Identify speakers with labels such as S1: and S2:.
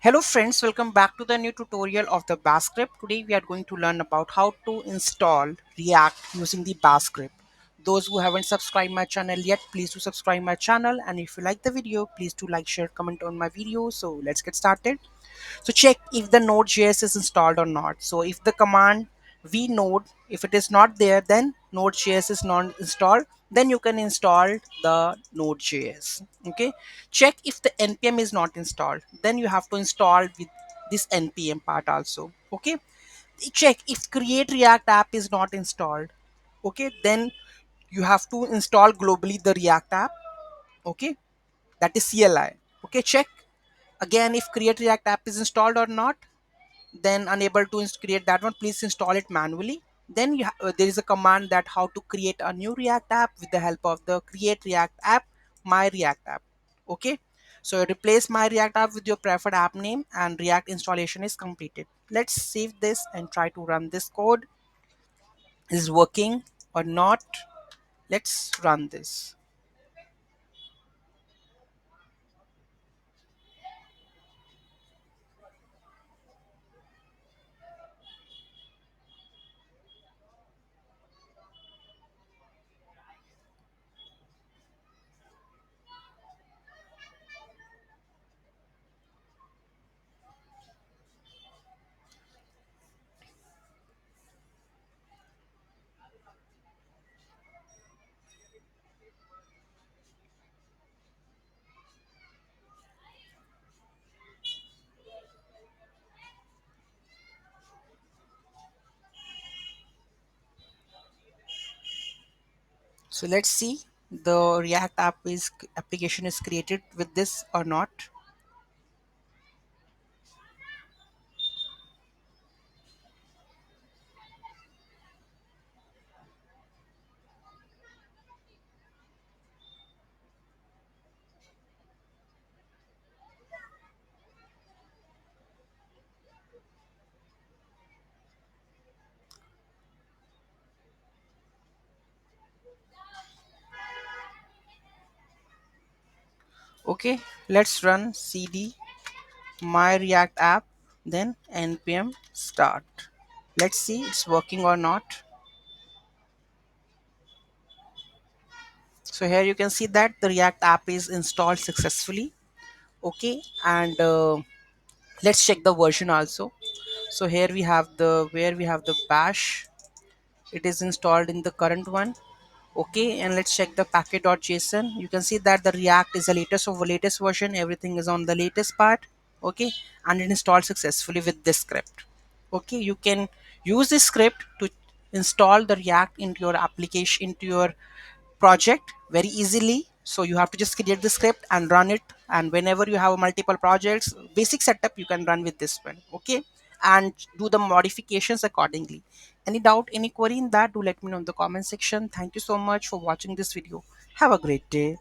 S1: Hello friends, welcome back to the new tutorial of the Bash script. Today we are going to learn about how to install React using the Bash script. Those who haven't subscribed my channel yet, please do subscribe my channel, and if you like the video, please do like, share, comment on my video. So let's get started. So check if the node.js is installed or not. So if the command vnode, if it is not there, then node.js is not installed, then you can install the node.js. Okay, check if the npm is not installed, then you have to install with this npm part also. Okay, check if create react app is not installed. Okay, then you have to install globally the react app. Okay, that is CLI. Okay, check again if create react app is installed or not, then unable to create that one, please install it manually. Then there is a command that how to create a new react app with the help of the create react app my react app. Okay, so replace my react app with your preferred app name and react installation is completed. Let's save this and try to run this code. Is working or not? Let's run this. So let's see the react app is application is created with this or not. Okay, let's run cd my react app, then npm start. Let's see it's working or not. So here you can see that the react app is installed successfully. Okay, and let's check the version also. So here we have the where we have the bash, it is installed in the current one. Okay, and let's check the packet.json. You can see that the react is the latest of the latest version, everything is on the latest part. Okay, and it installed successfully with this script. Okay, you can use this script to install the react into your application, into your project very easily. So you have to just create the script and run it, and whenever you have multiple projects, basic setup you can run with this one. Okay, and do the modifications accordingly. Any doubt, any query in that, do let me know in the comment section. Thank you so much for watching this video. Have a great day.